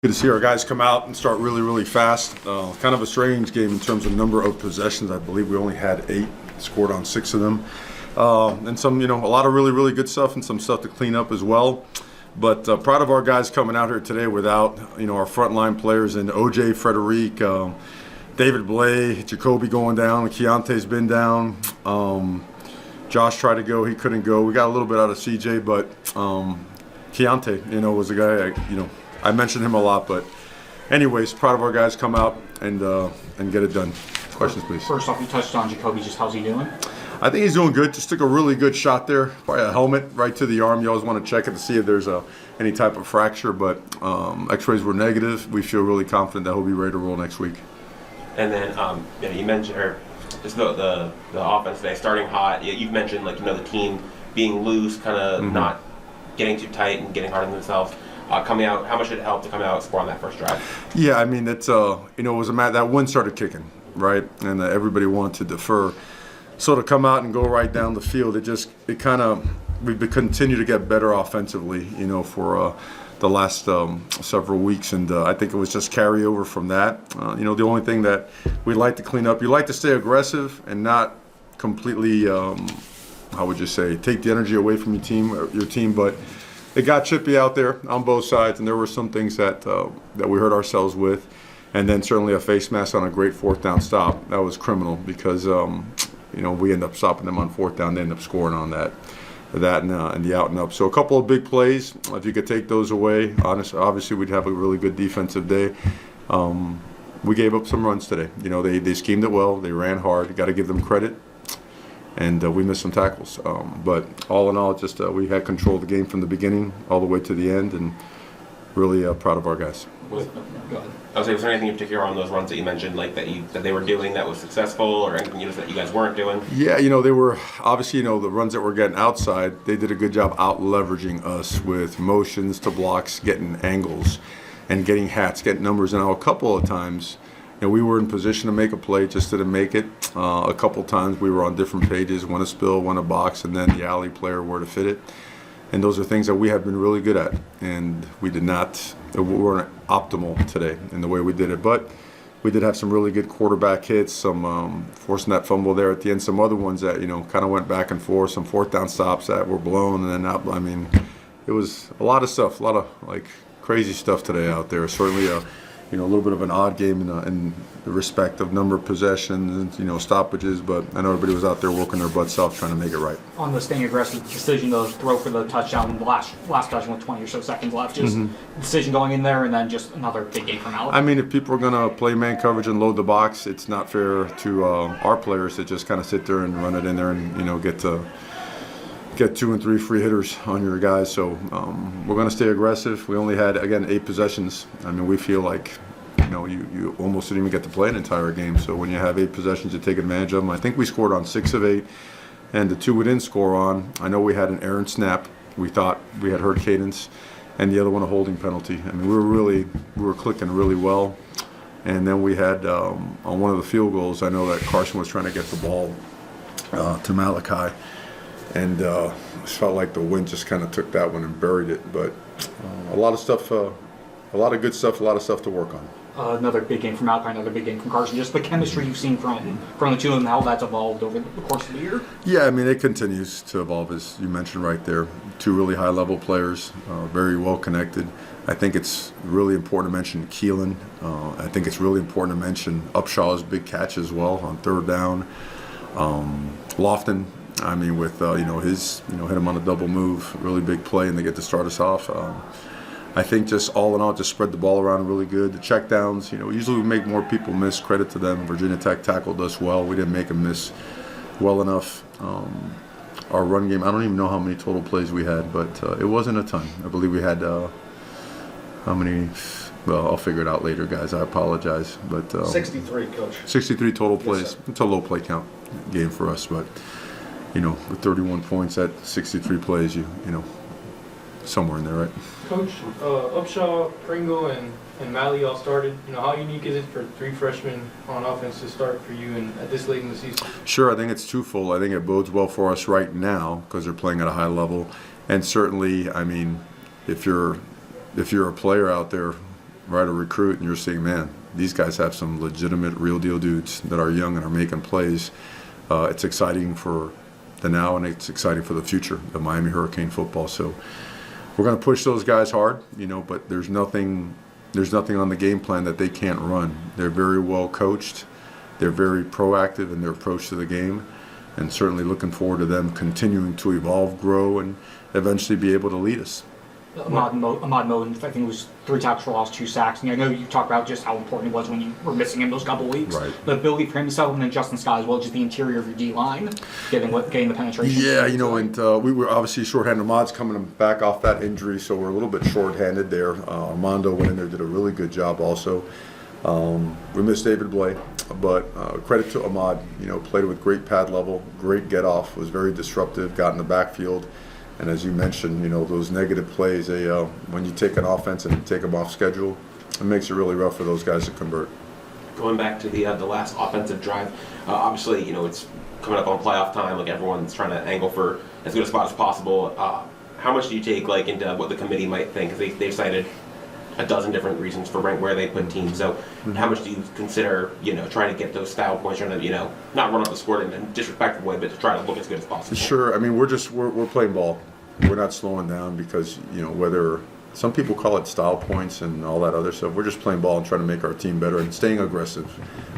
Good to see our guys come out and start really, really fast. Kind of a strange game in terms of number of possessions. I believe we only had 8, scored on 6 of them. And some, a lot of really, really good stuff and some stuff to clean up as well. But proud of our guys coming out here today without, our frontline players and OJ, Frederic, David Blay, Jacoby going down, Keontae's been down. Josh tried to go, he couldn't go. We got a little bit out of CJ, but Keontae, was a guy, I mentioned him a lot, but anyways, proud of our guys come out and get it done. Questions, please. First off, you touched on Jacoby. Just how's he doing? I think he's doing good. Just took a really good shot there. Probably a helmet right to the arm. You always want to check it to see if there's any type of fracture, but X-rays were negative. We feel really confident that he'll be ready to roll next week. And then you mentioned just the offense today starting hot. You've mentioned the team being loose, kind of not getting too tight and getting hard on themselves. Coming out, how much did it help to come out and score on that first drive? Yeah, I mean, it's it was that wind started kicking, right, and everybody wanted to defer. So to come out and go right down the field, we've continued to get better offensively, for the last several weeks, and I think it was just carryover from that. The only thing that we'd like to clean up, you like to stay aggressive and not completely, how would you say, take the energy away from your team, but it got chippy out there on both sides, and there were some things that we hurt ourselves with, and then certainly a face mask on a great 4th down stop. That was criminal because we end up stopping them on 4th down. They end up scoring on that and the out and up. So a couple of big plays. If you could take those away, obviously we'd have a really good defensive day. We gave up some runs today. They schemed it well. They ran hard. You got to give them credit. And we missed some tackles. But all in all, just we had control of the game from the beginning all the way to the end, and really proud of our guys. Go ahead. Was there anything in particular on those runs that you mentioned, that they were doing that was successful, or anything that you guys weren't doing? Yeah, they were obviously, the runs that were getting outside, they did a good job out leveraging us with motions to blocks, getting angles, and getting hats, getting numbers. And a couple of times, we were in position to make a play, just didn't make it. A couple times we were on different pages, one a spill, one a box, and then the alley player where to fit it. And those are things that we have been really good at. And we weren't optimal today in the way we did it. But we did have some really good quarterback hits, some forcing that fumble there at the end, some other ones that, kind of went back and forth, some 4th down stops that were blown and then out. I mean, it was a lot of stuff, a lot of crazy stuff today out there. Certainly a little bit of an odd game in the respect of number of possessions and, stoppages, but I know everybody was out there working their butts off trying to make it right. On the staying aggressive decision to throw for the touchdown, the last touchdown with 20 or so seconds left, just decision going in there, and then just another big game from Alec. I mean, if people are going to play man coverage and load the box, it's not fair to our players to just kind of sit there and run it in there and, get 2 and 3 free hitters on your guys. So we're going to stay aggressive. We only had, again, 8 possessions. I mean, we feel like, you almost didn't even get to play an entire game. So when you have 8 possessions, you take advantage of them. I think we scored on 6 of 8, and the 2 we didn't score on, I know we had an errant snap. We thought we had hurt cadence, and the other one a holding penalty. I mean, we were clicking really well. And then we had, on one of the field goals, I know that Carson was trying to get the ball to Malachi. And it felt like the wind just kind of took that one and buried it. But a lot of stuff, a lot of good stuff, a lot of stuff to work on. Another big game from Malachi, another big game from Carson. Just the chemistry you've seen from the two of them, how that's evolved over the course of the year. Yeah, I mean, it continues to evolve, as you mentioned right there. 2 really high-level players, very well connected. I think it's really important to mention Keelan. I think it's really important to mention Upshaw's big catch as well on 3rd down. Lofton. I mean, with his hit him on a double move, really big play, and they get to start us off. I think just all in all, just spread the ball around really good. The checkdowns, usually we make more people miss. Credit to them. Virginia Tech tackled us well. We didn't make them miss well enough. Our run game, I don't even know how many total plays we had, but it wasn't a ton. I believe we had how many? Well, I'll figure it out later, guys. I apologize, but 63, Coach. 63 total plays. Yes, it's a low play count game for us, but. With 31 points at 63 plays, somewhere in there, right? Coach, Upshaw, Pringle, and Malley all started. How unique is it for 3 freshmen on offense to start for you and at this late in the season? Sure, I think it's twofold. I think it bodes well for us right now because they're playing at a high level. And certainly, I mean, if you're a player out there, right, a recruit, and you're seeing, man, these guys have some legitimate, real deal dudes that are young and are making plays. It's exciting for the now, and it's exciting for the future of Miami Hurricane football. So we're going to push those guys hard, but there's nothing on the game plan that they can't run. They're very well coached. They're very proactive in their approach to the game, and certainly looking forward to them continuing to evolve, grow, and eventually be able to lead us. Ahmad Moden, I think it was 3 tackles for loss, 2 sacks. And I know you talked about just how important it was when you were missing him those couple weeks. Right. The ability for him to settle, and then Justin Scott as well, just the interior of your D-line, getting the penetration. Yeah, and we were obviously shorthanded. Ahmad's coming back off that injury, so we're a little bit shorthanded there. Armando went in there, did a really good job also. We missed David Blay, but credit to Ahmad. Played with great pad level, great get off, was very disruptive, got in the backfield. And as you mentioned, those negative plays, when you take an offense and take them off schedule, it makes it really rough for those guys to convert. Going back to the last offensive drive, obviously, it's coming up on playoff time. Like, everyone's trying to angle for as good a spot as possible. How much do you take into what the committee might think? Because they've cited a dozen different reasons for where they put teams. So how much do you consider, trying to get those style points, trying to, not run up the score in a disrespectful way, but to try to look as good as possible? Sure. I mean, we're playing ball. We're not slowing down because, whether some people call it style points and all that other stuff, we're just playing ball and trying to make our team better and staying aggressive.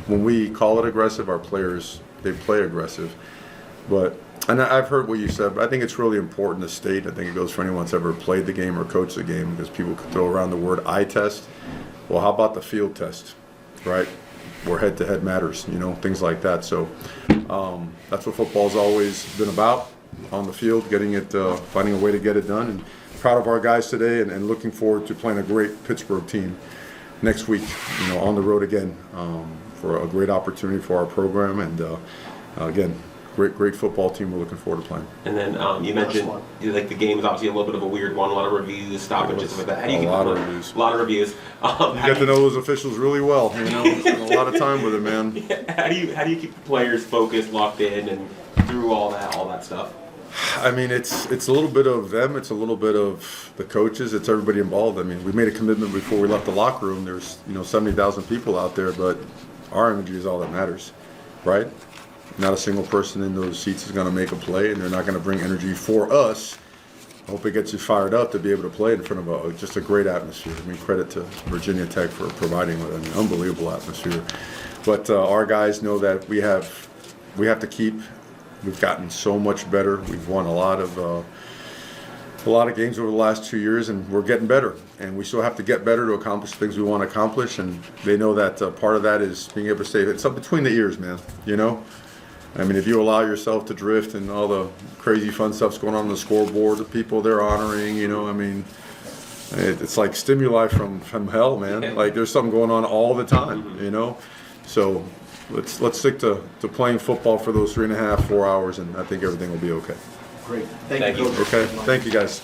When we call it aggressive, our players, they play aggressive. And I've heard what you said, but I think it's really important to state. I think it goes for anyone that's ever played the game or coached the game, because people could throw around the word eye test. Well, how about the field test, right? Where head-to-head matters, things like that. So that's what football's always been about, on the field, getting it, finding a way to get it done. And proud of our guys today, and looking forward to playing a great Pittsburgh team next week, on the road again, for a great opportunity for our program. And again, great football team we're looking forward to playing. And then you mentioned like the game is obviously a little bit of a weird one, a lot of reviews, stoppages, stuff like that. How do you A lot of reviews. A lot of reviews. You get to know those officials really well. Spend a lot of time with them, man. How do you keep the players focused, locked in, and through all that stuff? I mean, it's a little bit of them. It's a little bit of the coaches. It's everybody involved. I mean, we made a commitment before we left the locker room. There's 70,000 people out there, but our energy is all that matters, right? Not a single person in those seats is going to make a play, and they're not going to bring energy for us. I hope it gets you fired up to be able to play in front of just a great atmosphere. I mean, credit to Virginia Tech for providing an unbelievable atmosphere. But our guys know that we have to keep. We've gotten so much better. We've won a lot of games over the last 2 years, and we're getting better. And we still have to get better to accomplish things we want to accomplish. And they know that part of that is being able to stay. It's up between the ears, man. I mean, if you allow yourself to drift and all the crazy fun stuff's going on the scoreboard, the people they're honoring, I mean, it's like stimuli from hell, man. Like, there's something going on all the time, So let's stick to playing football for those 3.5, 4 hours, and I think everything will be okay. Great. Thank you. Coach. Okay, thank you guys.